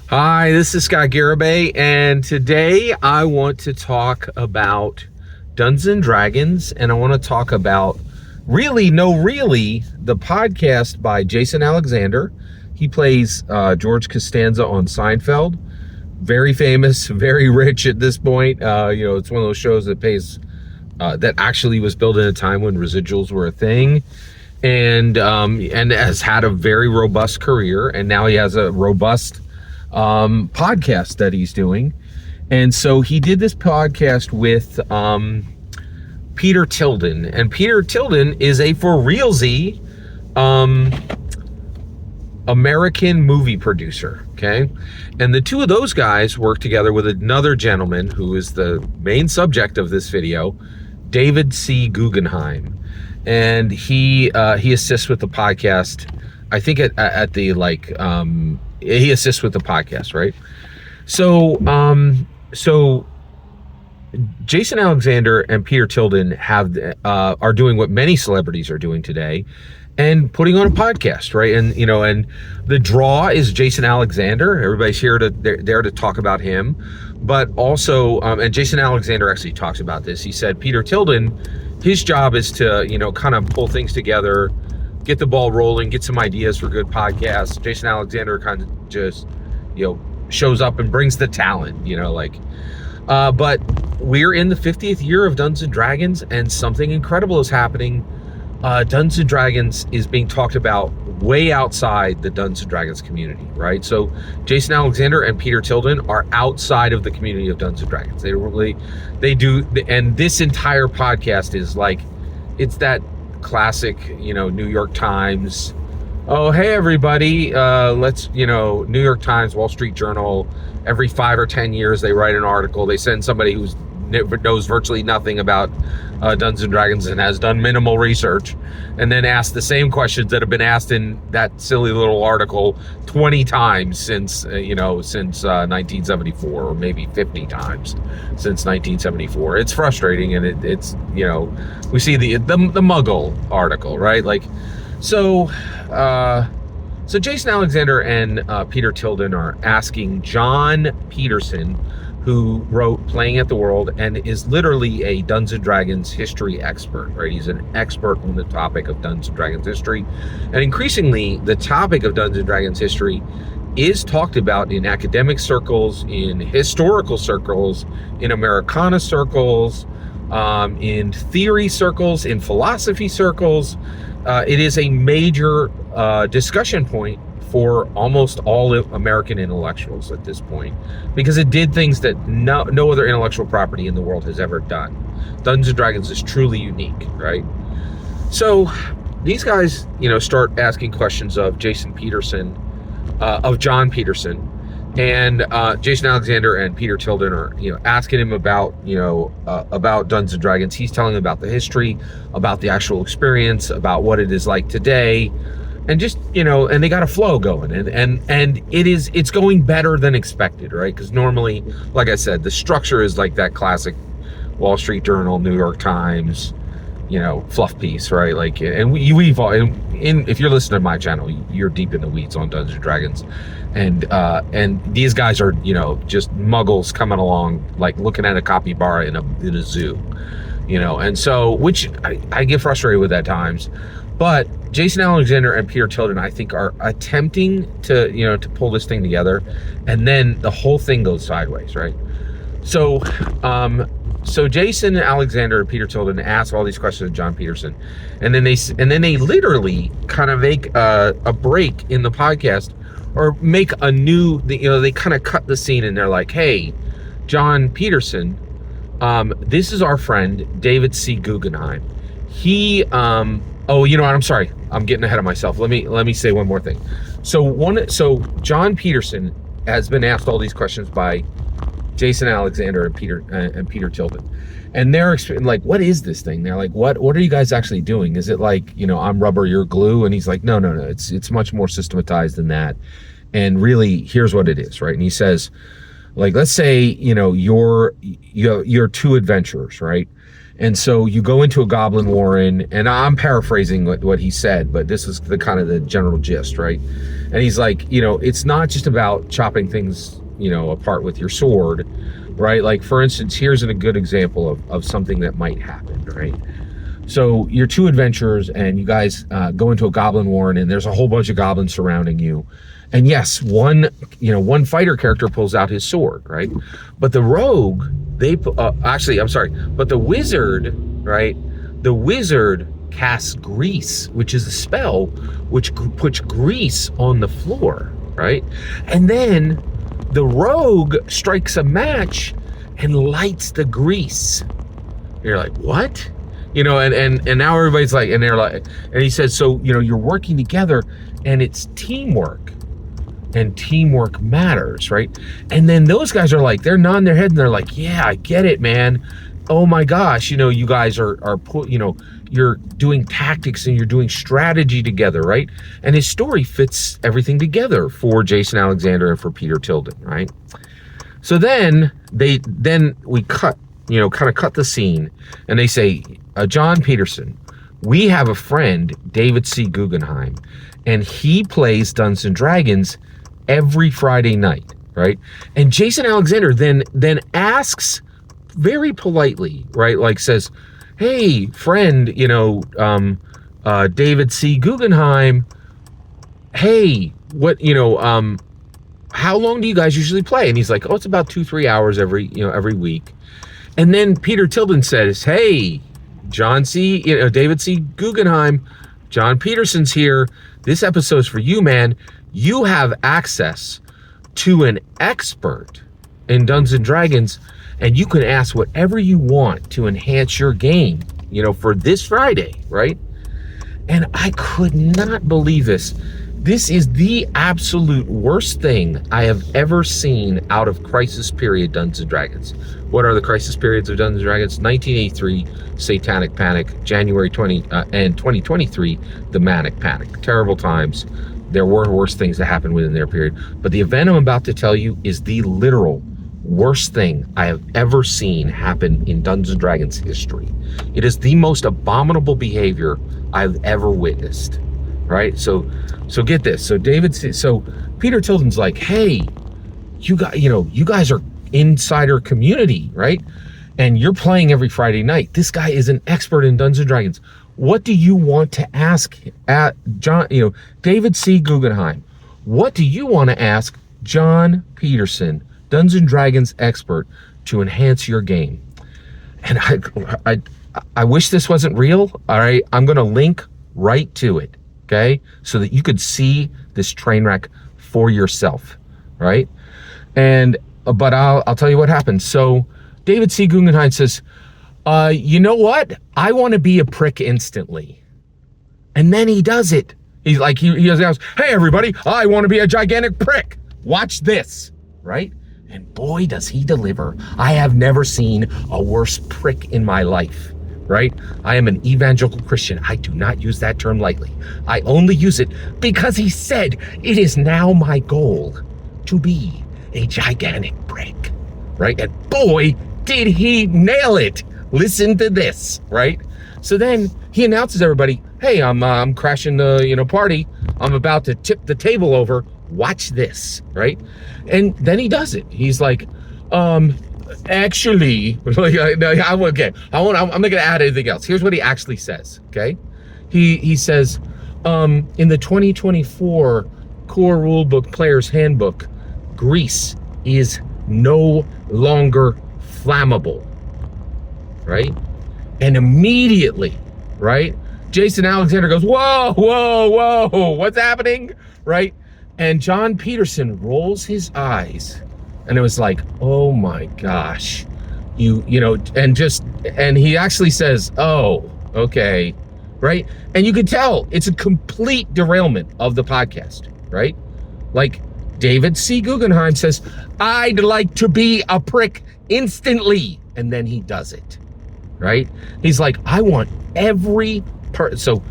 Hi, this is Scott Garibay, and today I want to talk about Dungeons and Dragons, and I want to talk about Really, the podcast by Jason Alexander. He plays George Costanza on Seinfeld. Very famous, very rich at this point. It's one of those shows that pays that actually was built in a time when residuals were a thing, and has had a very robust career, and now he has a robust podcast that he's doing. And so he did this podcast with Peter Tilden, and Peter Tilden is a for realsy American movie producer. Okay, and the two of those guys work together with another gentleman who is the main subject of this video, David C. Guggenheim, and he assists with the podcast. I think at the he assists with the podcast, right? So Jason Alexander and Peter Tilden are doing what many celebrities are doing today, and putting on a podcast, right? And and the draw is Jason Alexander. Everybody's there to talk about him, but also and Jason Alexander actually talks about this. He said Peter Tilden, his job is to kind of pull things together, get the ball rolling, get some ideas for good podcasts. Jason Alexander kind of just, shows up and brings the talent, but we're in the 50th year of Dungeons and Dragons, and something incredible is happening. Dungeons and Dragons is being talked about way outside the Dungeons and Dragons community, right? So Jason Alexander and Peter Tilden are outside of the community of Dungeons and Dragons. They do, and this entire podcast is it's that classic, New York Times. Oh, hey everybody, let's, New York Times, Wall Street Journal, every 5 or 10 years they write an article. They send somebody who knows virtually nothing about Dungeons and Dragons and has done minimal research, and then ask the same questions that have been asked in that silly little article 20 times since 1974, or maybe 50 times since 1974. It's frustrating, and it's we see the Muggle article, right? So Jason Alexander and Peter Tilden are asking John Peterson, who wrote Playing at the World and is literally a Dungeons and Dragons history expert, right? He's an expert on the topic of Dungeons and Dragons history. And increasingly, the topic of Dungeons and Dragons history is talked about in academic circles, in historical circles, in Americana circles, in theory circles, in philosophy circles. It is a major discussion point for almost all American intellectuals at this point, because it did things that no other intellectual property in the world has ever done. Dungeons and Dragons is truly unique, right? So these guys, start asking questions of John Peterson, and Jason Alexander and Peter Tilden are, asking him about Dungeons and Dragons. He's telling them about the history, about the actual experience, about what it is like today. And just, and they got a flow going, and it's going better than expected, right? Because normally, like I said, the structure is like that classic Wall Street Journal, New York Times, fluff piece, right? And we've all, if you're listening to my channel, you're deep in the weeds on Dungeons and Dragons, and these guys are, just muggles coming along, looking at a capybara in a zoo, and so, which I get frustrated with at times. But Jason Alexander and Peter Tilden, I think, are attempting to, to pull this thing together, and then the whole thing goes sideways, right? So Jason Alexander and Peter Tilden ask all these questions of John Peterson, and then they literally kind of make a break in the podcast, or make a new, they kind of cut the scene, and they're like, "Hey, John Peterson, this is our friend David C. Guggenheim. He Oh, you know what? I'm sorry. I'm getting ahead of myself. Let me say one more thing. So John Peterson has been asked all these questions by Jason Alexander and Peter Tilden, and they're like, "What is this thing?" They're like, "What are you guys actually doing? Is it I'm rubber, you're glue?" And he's like, "No. It's much more systematized than that. And really, here's what it is, right?" And he says, let's say you're two adventurers, right? And so you go into a goblin warren, and I'm paraphrasing what he said, but this is the kind of the general gist, right? And he's like, you know, it's not just about chopping things, you know, apart with your sword, right? Like, for instance, here's a good example of something that might happen, right? So you're two adventurers and you guys go into a goblin warren, and there's a whole bunch of goblins surrounding you. And yes, one fighter character pulls out his sword, right? But the rogue, but the wizard, right? The wizard casts grease, which is a spell which puts grease on the floor, right? And then the rogue strikes a match and lights the grease. You're like, what? You know, and now everybody's like, and they're like, and he says, so, you know, you're working together and it's teamwork, and teamwork matters, right? And then those guys are like, they're nodding their head and they're like, yeah, I get it, man. Oh my gosh, you know, you guys are you know, you're doing tactics and you're doing strategy together, right? And his story fits everything together for Jason Alexander and for Peter Tilden, right? So then we cut, you know, kind of cut the scene, and they say, John Peterson, we have a friend, David C. Guggenheim, and he plays Dungeons and Dragons every Friday night, right? And Jason Alexander then asks very politely, right? Like says, hey, friend, you know, David C. Guggenheim, hey, what, you know, how long do you guys usually play? And he's like, oh, it's about 2-3 hours every week. And then Peter Tilden says, hey, David C. Guggenheim, John Peterson's here. This episode's for you, man. You have access to an expert in Dungeons and Dragons, and you can ask whatever you want to enhance your game, you know, for this Friday, right? And I could not believe this. This is the absolute worst thing I have ever seen out of Crisis Period Dungeons and Dragons. What are the Crisis Periods of Dungeons and Dragons? 1983, Satanic Panic, January 20, and 2023, the Manic Panic. Terrible times. There were worse things that happened within their period. But the event I'm about to tell you is the literal worst thing I have ever seen happen in Dungeons and Dragons history. It is the most abominable behavior I've ever witnessed. Right? So get this. So Peter Tilden's like, hey, you guys are insider community, right? And you're playing every Friday night. This guy is an expert in Dungeons and Dragons. What do you want to ask at David C. Guggenheim? What do you want to ask John Peterson, Dungeons and Dragons expert, to enhance your game? And I wish this wasn't real. All right, I'm going to link right to it. Okay, so that you could see this train wreck for yourself, right? But I'll tell you what happened. So David C. Guggenheim says, you know what? I want to be a prick instantly. And then he does it. He's like, he goes, hey everybody, I want to be a gigantic prick. Watch this, right? And boy, does he deliver. I have never seen a worse prick in my life. Right? I am an evangelical Christian. I do not use that term lightly. I only use it because he said, it is now my goal to be a gigantic prick. Right? And boy, did he nail it. Listen to this, right? So then he announces everybody, hey, I'm crashing the party. I'm about to tip the table over. Watch this, right? And then he does it. He's like, actually, okay, I'm not gonna add anything else. Here's what he actually says. Okay, he says, in the 2024 Core Rulebook Player's Handbook, grease is no longer flammable. Right, and immediately, right, Jason Alexander goes, whoa, what's happening? Right, and John Peterson rolls his eyes. And it was like, oh my gosh, and he actually says, oh, okay, right? And you could tell it's a complete derailment of the podcast, right? Like David C. Guggenheim says, I'd like to be a prick instantly. And then he does it, right? He's like, I want every person. So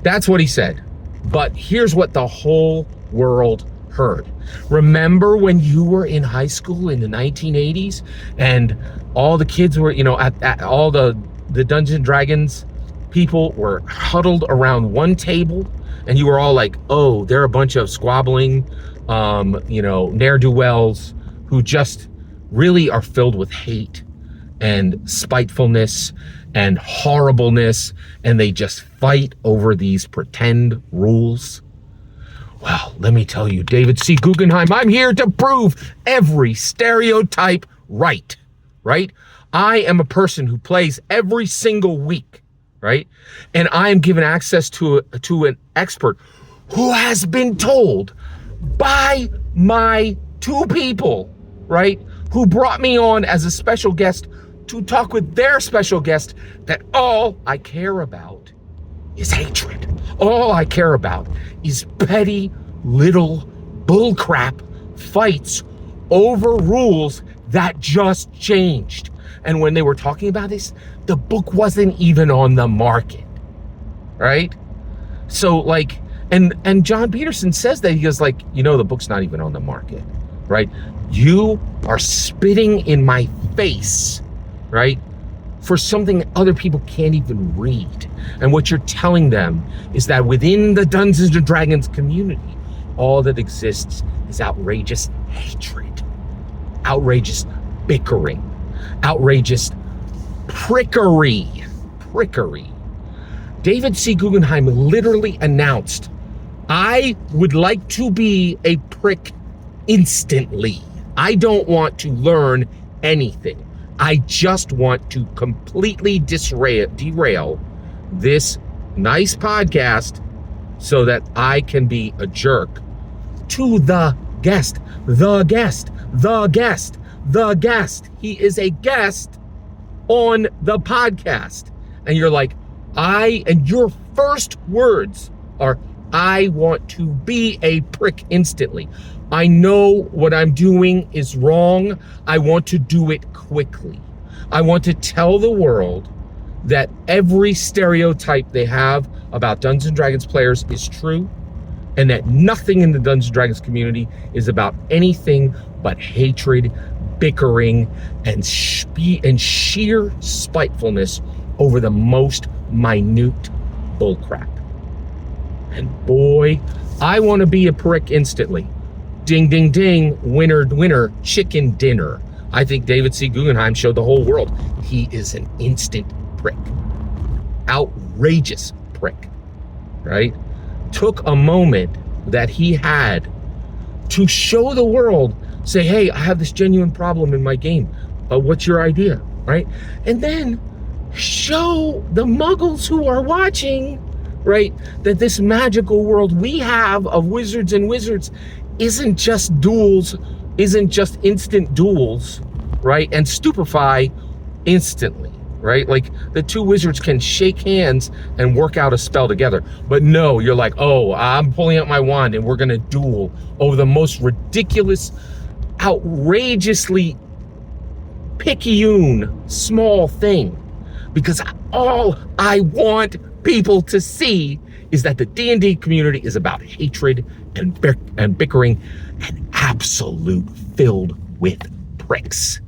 that's what he said. But here's what the whole world heard. Remember when you were in high school in the 1980s and all the kids were, at all the Dungeons and Dragons people were huddled around one table and you were all like, oh, they're a bunch of squabbling, ne'er-do-wells who just really are filled with hate and spitefulness and horribleness, and they just fight over these pretend rules. Well, let me tell you, David C. Guggenheim, I'm here to prove every stereotype right? I am a person who plays every single week, right? And I am given access to an expert who has been told by my two people, right, who brought me on as a special guest to talk with their special guest, that all I care about is hatred. All I care about is petty little bullcrap fights over rules that just changed. And when they were talking about this, the book wasn't even on the market, right? So like, and John Peterson says that, he goes like, the book's not even on the market, right? You are spitting in my face, right, for something other people can't even read. And what you're telling them is that within the Dungeons and Dragons community, all that exists is outrageous hatred, outrageous bickering, outrageous prickery. David C. Guggenheim literally announced, I would like to be a prick instantly. I don't want to learn anything. I just want to completely derail this nice podcast so that I can be a jerk to the guest. He is a guest on the podcast. And you're like, and your first words are, I want to be a prick instantly. I know what I'm doing is wrong. I want to do it quickly. I want to tell the world that every stereotype they have about Dungeons and Dragons players is true, and that nothing in the Dungeons and Dragons community is about anything but hatred, bickering, and sheer spitefulness over the most minute bullcrap. And boy, I want to be a prick instantly. Ding, ding, ding, winner, chicken dinner. I think David C. Guggenheim showed the whole world he is an instant prick. Outrageous prick, right? Took a moment that he had to show the world, say, hey, I have this genuine problem in my game. What's your idea, right? And then show the muggles who are watching, right, that this magical world we have of wizards and wizards isn't just duels, isn't just instant duels, right, and stupefy instantly, right? Like the two wizards can shake hands and work out a spell together. But no, you're like, oh, I'm pulling out my wand and we're gonna duel over the most ridiculous, outrageously picayune small thing. Because all I want people to see is that the D&D community is about hatred and bickering and absolute filled with pricks,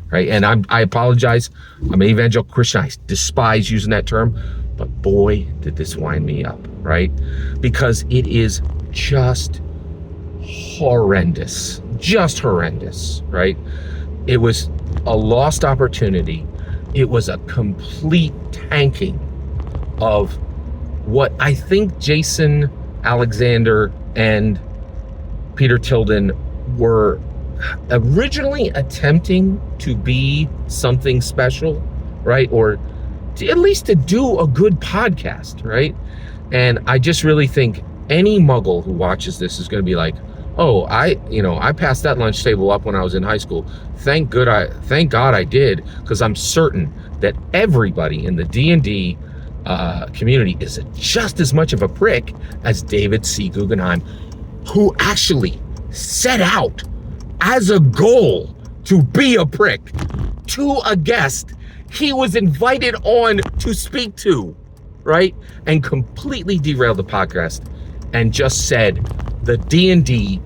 right? And I apologize. I'm an evangelical Christian. I despise using that term, but boy, did this wind me up, right? Because it is just horrendous, right? It was a lost opportunity. It was a complete tanking of what I think Jason Alexander and Peter Tilden were originally attempting to be something special, right? Or at least to do a good podcast, right? And I just really think any muggle who watches this is going to be like, oh, I passed that lunch table up when I was in high school. Thank God I did, because I'm certain that everybody in the D&D community is just as much of a prick as David C. Guggenheim, who actually set out as a goal to be a prick to a guest he was invited on to speak to, right? And completely derailed the podcast and just said the D&D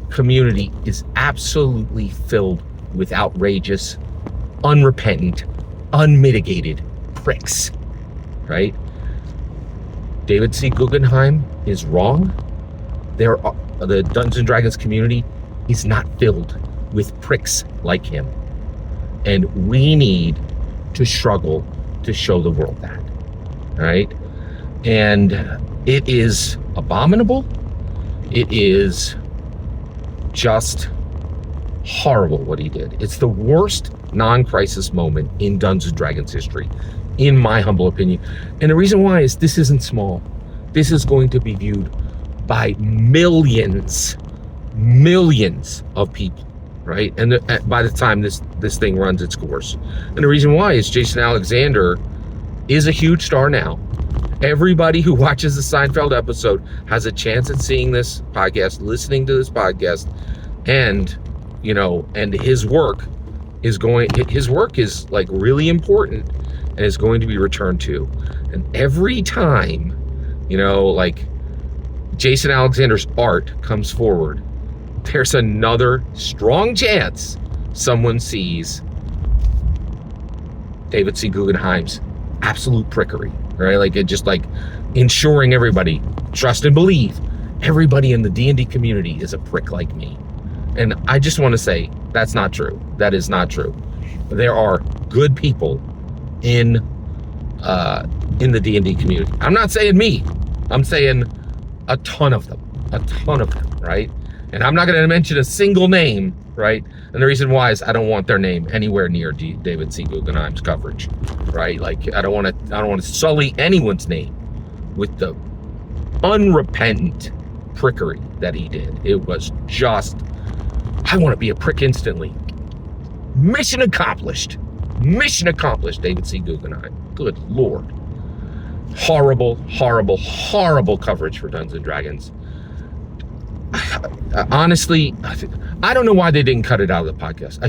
community is absolutely filled with outrageous, unrepentant, unmitigated pricks, right? David C. Guggenheim is wrong. The Dungeons and Dragons community is not filled with pricks like him. And we need to struggle to show the world that, right? And it is abominable. It is just horrible what he did. It's the worst non-crisis moment in Dungeons and Dragons history, in my humble opinion. And the reason why is this isn't small. This is going to be viewed by millions of people, right? And by the time this thing runs its course. And the reason why is Jason Alexander is a huge star now. Everybody who watches the Seinfeld episode has a chance at seeing this podcast, listening to this podcast, and and his work is like really important and is going to be returned to. And every time, like Jason Alexander's art comes forward, there's another strong chance someone sees David C. Guggenheim's absolute prickery, right? Like, it just like ensuring everybody trust and believe everybody in the D&D community is a prick like me. And I just want to say that's not true. That is not true. There are good people in the D&D community. I'm not saying me. I'm saying a ton of them, right? And I'm not going to mention a single name, right? And the reason why is I don't want their name anywhere near David C. Guggenheim's coverage, right? Like, I don't want to sully anyone's name with the unrepentant prickery that he did. It was just, I want to be a prick instantly. Mission accomplished. Mission accomplished, David C. Guggenheim. Good Lord. Horrible coverage for Dungeons and Dragons. Honestly, I don't know why they didn't cut it out of the podcast.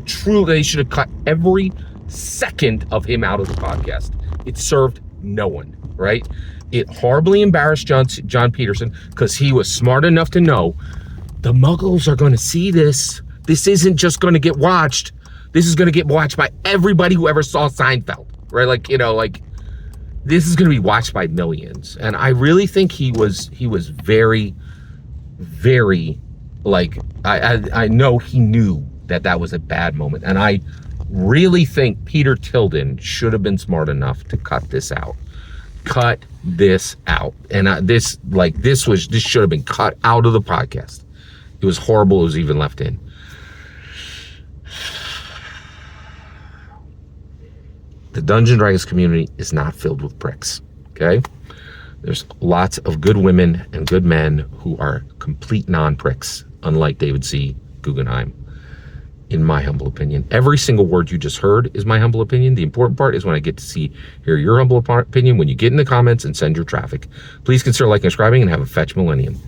They should have cut every second of him out of the podcast. It served no one, right? It horribly embarrassed John Peterson, because he was smart enough to know the Muggles are going to see this. This isn't just going to get watched. This is going to get watched by everybody who ever saw Seinfeld, right? Like, this is going to be watched by millions. And I really think he was very, very, like, I know he knew that was a bad moment. And I really think Peter Tilden should have been smart enough to cut this out. Cut this out. And this should have been cut out of the podcast. It was horrible. It was even left in. The Dungeons and Dragons community is not filled with pricks, okay? There's lots of good women and good men who are complete non-pricks, unlike David C. Guggenheim, in my humble opinion. Every single word you just heard is my humble opinion. The important part is when I get to hear your humble opinion when you get in the comments and send your traffic. Please consider liking and subscribing, and have a fetch millennium.